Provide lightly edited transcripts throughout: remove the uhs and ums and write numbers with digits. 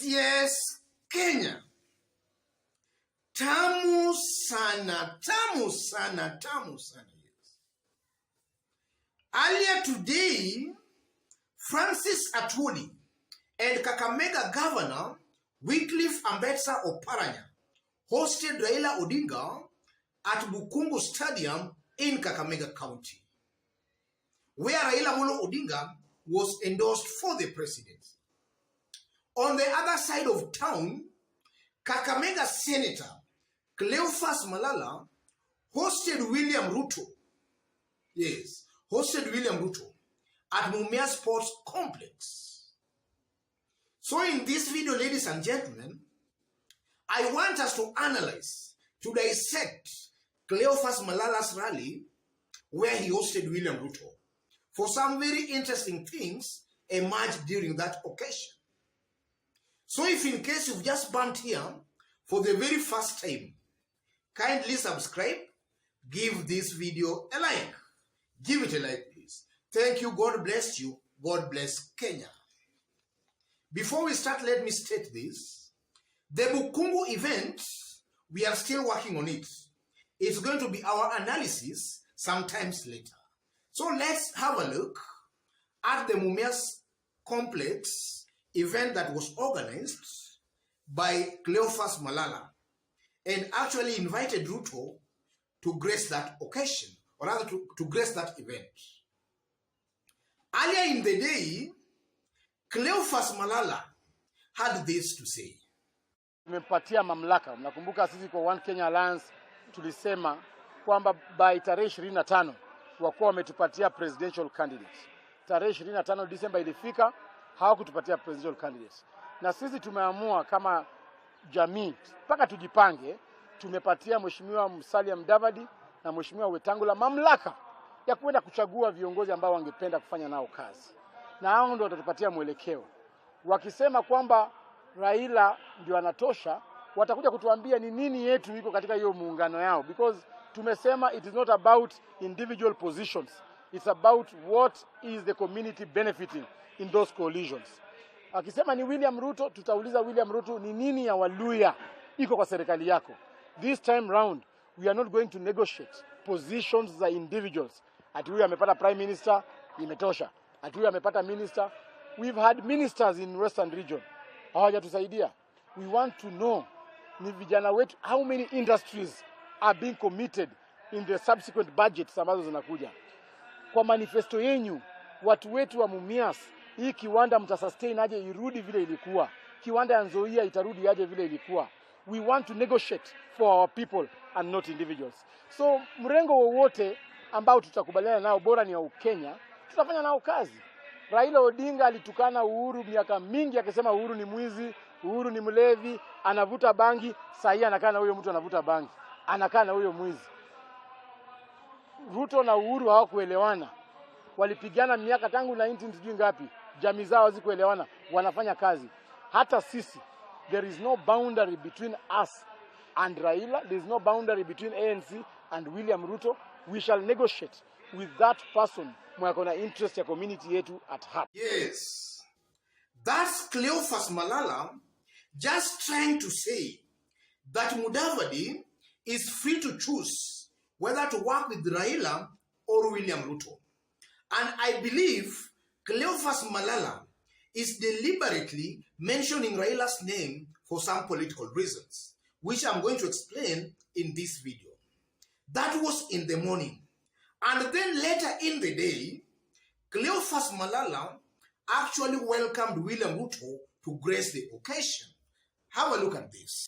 Yes, Kenya. Tamu sana, yes. Earlier today, Francis Atwoli and Kakamega Governor Wycliffe Ambetsa Oparanya hosted Raila Odinga at Bukungu Stadium in Kakamega County, where Raila Molo Odinga was endorsed for the presidency. On the other side of town, Kakamega Senator Cleophas Malala hosted William Ruto. Yes, hosted William Ruto at Mumia Sports Complex. So in this video, ladies and gentlemen, I want us to analyze, to dissect Cleophas Malala's rally where he hosted William Ruto. For some very interesting things emerged during that occasion. So if in case you've just bumped here for the very first time, kindly subscribe, give this video a like. Give it a like, please. Thank you. God bless you. God bless Kenya. Before we start, let me state this. The Bukungu event, we are still working on it. It's going to be our analysis sometimes later. So let's have a look at the Mumias Complex event that was organized by Cleophas Malala and actually invited Ruto to grace that occasion, or rather to grace that event. Earlier in the day, Cleophas Malala had this to say. Tumempatia mamlaka. Mnakumbuka sisi kwa One Kenya Alliance tulisema kwamba by tarehe 25 wakuwa wametupatia presidential candidate. Tarehe 25 Disemba ilifika, hawakutupatia presidential candidate. Na sisi tumeamua kama jamii mpaka tujipange, tumepatia Mheshimiwa Musalia Mudavadi na Mheshimiwa Wetangula mamlaka ya kwenda kuchagua viongozi ambao wangependa kufanya nao kazi. Na hao ndio watatupatia mwelekeo. Wakisema kwamba Raila ndio anatosha, watakuja kutuambia ni nini yetu iko katika hiyo muungano yao, because tumesema it is not about individual positions, it's about what is the community benefiting in those coalitions. Akisema ni William Ruto, tutauliza William Ruto ni nini ya Waluya iko kwa serikali yako. This time round we are not going to negotiate positions za individuals. Ati huyu amepata prime minister, imetosha. Ati huyu amepata minister. We've had ministers in Western region, hawajatusaidia. We want to know ni vijana wetu, how many industries are being committed in the subsequent budgets ambazo zinakuja. Kwa manifesto yenyu, watu wetu wa Mumias, hii kiwanda mtasustain aje irudi vile ilikuwa. Kiwanda ya Nzoia itarudi aje vile ilikuwa. We want to negotiate for our people and not individuals. So mrengo wowote ambao tutakubaliana nao, bora ni wa Kenya, tutafanya nao kazi. Raila Odinga alitukana Uhuru miaka mingi akisema Uhuru ni mwizi, Uhuru ni mlevi, anavuta bangi. Sasa anakaa na huyo mtu anavuta bangi, anakaa na huyo mwizi. Ruto na Uhuru hawakuelewana. Walipigana miaka tangu 19 sijui ngapi. Jamii zao hazikuelewana, wanafanya kazi. Hata sisi, there is no boundary between us and Raila, there is no boundary between ANC and William Ruto. We shall negotiate with that person mwenye na interest ya community yetu at heart. Yes. That's Cleophas Malala just trying to say that Mudavadi is free to choose whether to work with Raila or William Ruto. And I believe Cleophas Malala is deliberately mentioning Raila's name for some political reasons, which I'm going to explain in this video. That was in the morning. And then later in the day, Cleophas Malala actually welcomed William Ruto to grace the occasion. Have a look at this.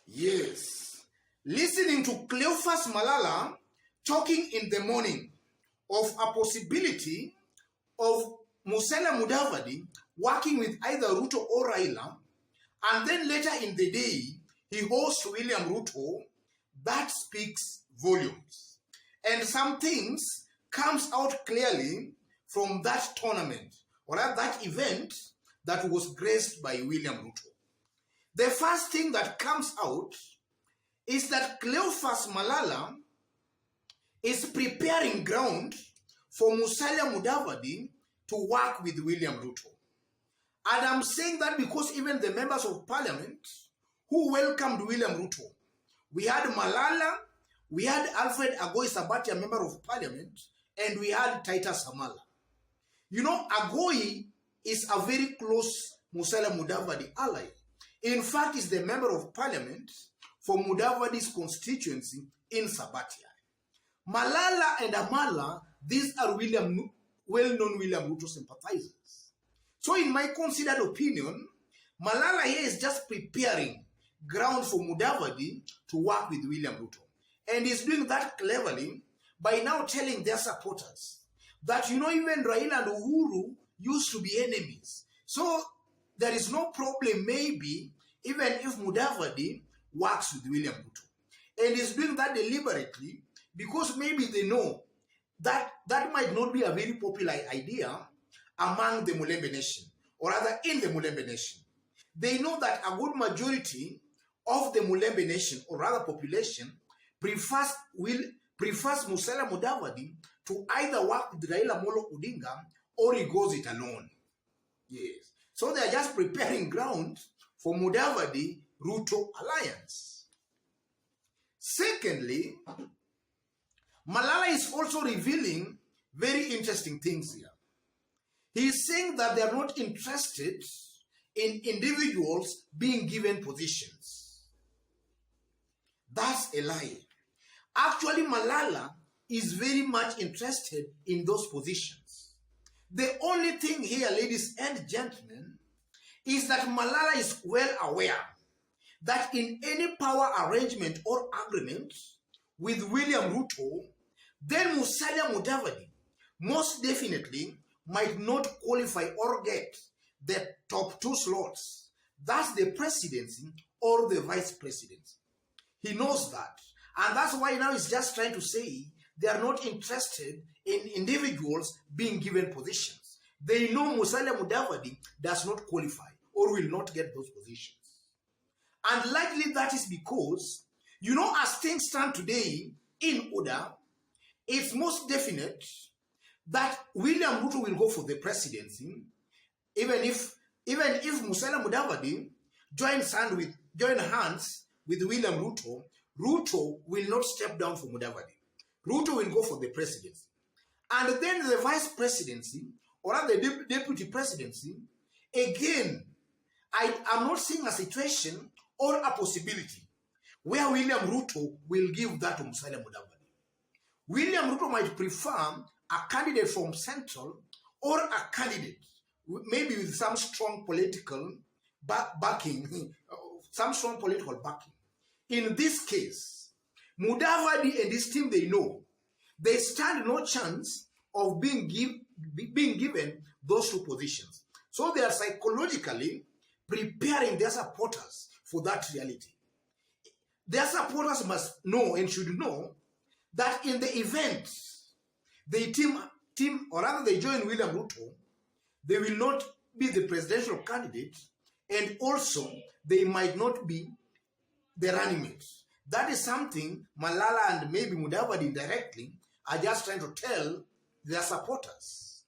Yes. Listening to Cleophas Malala talking in the morning of a possibility of Musalia Mudavadi working with either Ruto or Raila, and then later in the day, he hosts William Ruto, that speaks volumes. And some things comes out clearly from that tournament, or at that event that was graced by William Ruto. The first thing that comes out is that Cleophas Malala is preparing ground for Musalia Mudavadi to work with William Ruto. And I'm saying that because even the members of parliament who welcomed William Ruto, we had Malala, we had Alfred Agoi Sabatia, member of parliament, and we had Titus Samala. You know, Agoi is a very close Musalia Mudavadi ally. In fact, he's the member of parliament for Mudavadi's constituency in Sabatia. Malala and Amala, these are well-known William Ruto sympathizers. So in my considered opinion, Malala here is just preparing ground for Mudavadi to work with William Ruto. And he's doing that cleverly by now telling their supporters that, you know, even Raila and Uhuru used to be enemies. So there is no problem, maybe, even if Mudavadi works with William Ruto. And he's doing that deliberately because maybe they know that that might not be a very popular idea among the Mulembe Nation, or rather in the Mulembe Nation. They know that a good majority of the Mulembe Nation, or rather population, prefers Musalia Mudavadi to either work with Raila Molo Odinga or he goes it alone. Yes. So they are just preparing ground for Mudavadi-Ruto alliance. Secondly, Malala is also revealing very interesting things here. He is saying that they are not interested in individuals being given positions. That's a lie. Actually, Malala is very much interested in those positions. The only thing here, ladies and gentlemen, is that Malala is well aware that in any power arrangement or agreement with William Ruto, then Musalia Mudavadi most definitely might not qualify or get the top two slots. That's the presidency or the vice presidency. He knows that. And that's why now he's just trying to say they are not interested in individuals being given positions. They know Musalia Mudavadi does not qualify or will not get those positions. And likely that is because, you know, as things stand today in order, it's most definite that William Ruto will go for the presidency, even if Musalia Mudavadi joins hands with William Ruto. Ruto will not step down for Mudavadi. Ruto will go for the presidency. And then the vice presidency, or the deputy presidency, again, I am not seeing a situation or a possibility where William Ruto will give that to Musalia Mudavadi. William Ruto might prefer a candidate from Central or a candidate maybe with some strong political backing, In this case, Mudavadi and his team, they know they stand no chance of being given those two positions. So they are psychologically preparing their supporters for that reality. Their supporters must know and should know that in the event they or rather they join William Ruto, they will not be the presidential candidate, and also they might not be the running mates. That is something Malala and maybe Mudavadi indirectly are just trying to tell their supporters.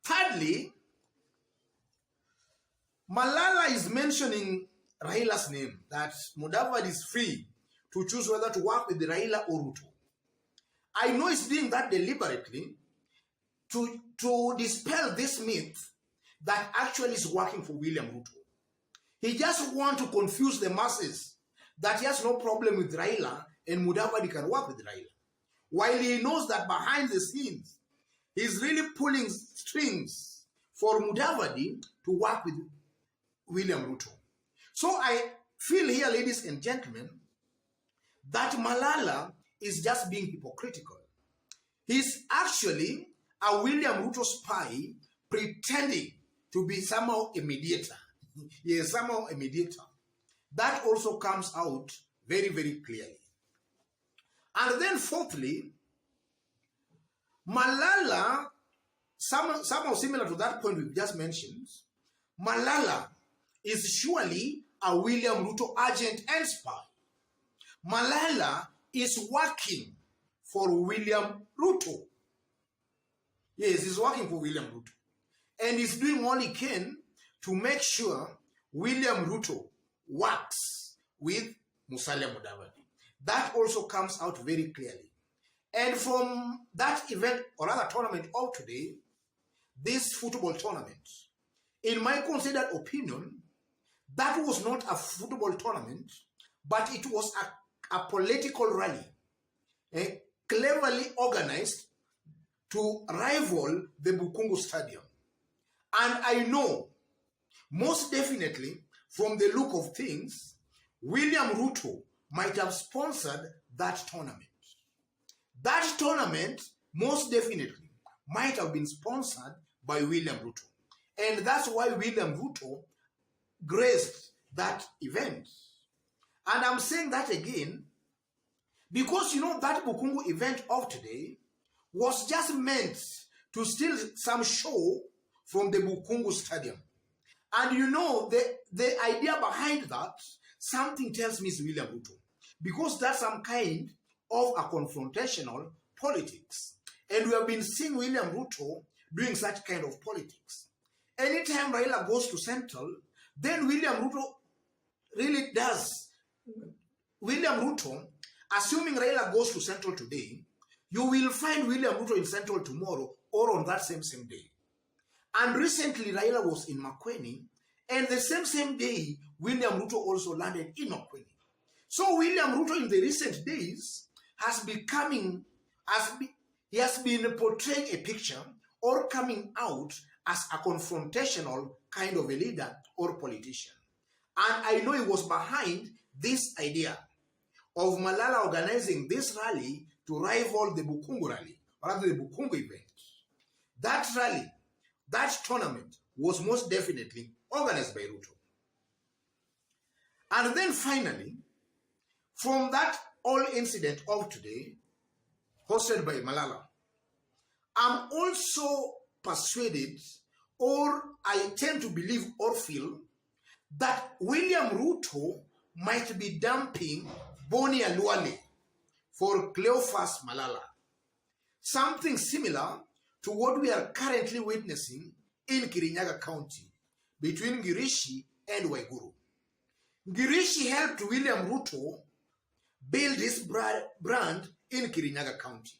Thirdly, Malala is mentioning Raila's name, that Mudavadi is free to choose whether to work with Raila or Ruto. I know he's doing that deliberately to dispel this myth that actually is working for William Ruto. He just wants to confuse the masses that he has no problem with Raila and Mudavadi can work with Raila. While he knows that behind the scenes, he's really pulling strings for Mudavadi to work with William Ruto. So I feel here, ladies and gentlemen, that Malala is just being hypocritical. He's actually a William Ruto spy pretending to be somehow a mediator. He is somehow a mediator. That also comes out very, very clearly. And then fourthly, Malala, somehow similar to that point we've just mentioned, Malala is surely a William Ruto agent and spy. Malala is working for William Ruto. Yes, he's working for William Ruto. And he's doing all he can to make sure William Ruto works with Musalia Mudavadi. That also comes out very clearly. And from that event, or rather tournament of today, this football tournament, in my considered opinion, that was not a football tournament, but it was a political rally, cleverly organized to rival the Bukungu Stadium. And I know, most definitely, from the look of things, William Ruto might have sponsored that tournament. That tournament, most definitely, might have been sponsored by William Ruto. And that's why William Ruto graced that event. And I'm saying that again, because you know that Bukungu event of today was just meant to steal some show from the Bukungu Stadium. And you know, the idea behind that, something tells me is William Ruto. Because that's some kind of a confrontational politics. And we have been seeing William Ruto doing such kind of politics. Anytime Raila goes to Central, then William Ruto really does. William Ruto, assuming Raila goes to Central today, you will find William Ruto in Central tomorrow or on that same day. And recently Raila was in Makueni, and the same day, William Ruto also landed in Makueni. So William Ruto in the recent days has been portraying a picture or coming out as a confrontational kind of a leader or politician. And I know he was behind this idea of Malala organizing this rally to rival the Bukungu rally, or rather the Bukungu event. That rally, that tournament was most definitely organized by Ruto. And then finally, from that whole incident of today, hosted by Malala, I'm also persuaded, or I tend to believe or feel, that William Ruto might be dumping Boni Aluale for Cleophas Malala. Something similar to what we are currently witnessing in Kirinyaga County between Girishi and Waiguru. Girishi helped William Ruto build his brand in Kirinyaga County.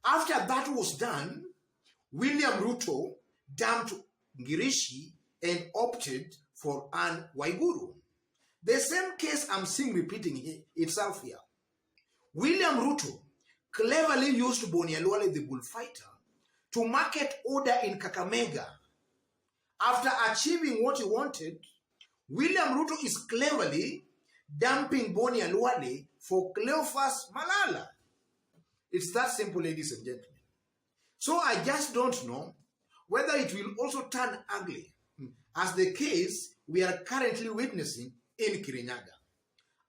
After that was done, William Ruto dumped Girishi and opted for Anne Waiguru. The same case I'm seeing repeating itself here. William Ruto cleverly used Boni Aluale, the bullfighter, to market order in Kakamega. After achieving what he wanted, William Ruto is cleverly dumping Boni Aluale for Cleophas Malala. It's that simple, ladies and gentlemen. So I just don't know whether it will also turn ugly, as the case we are currently witnessing in Kirinyaga.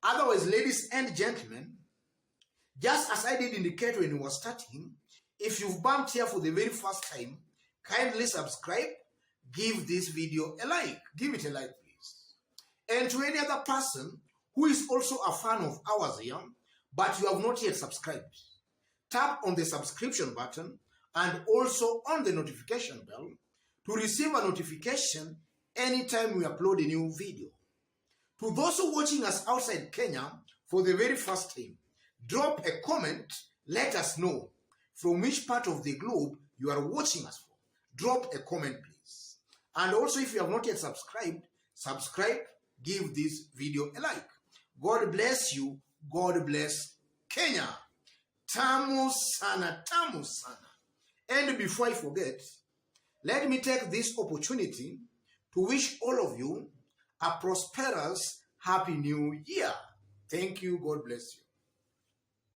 Otherwise, ladies and gentlemen, just as I did indicate when we were starting, if you've bumped here for the very first time, kindly subscribe, give this video a like. Give it a like, please. And to any other person who is also a fan of ours here, but you have not yet subscribed, tap on the subscription button and also on the notification bell to receive a notification anytime we upload a new video. To those who are watching us outside Kenya for the very first time, drop a comment, let us know from which part of the globe you are watching us from. Drop a comment, please. And also, if you have not yet subscribed, subscribe, give this video a like. God bless you. God bless Kenya. Tamu sana, tamu sana. And before I forget, let me take this opportunity to wish all of you a prosperous, happy new year. Thank you. God bless you.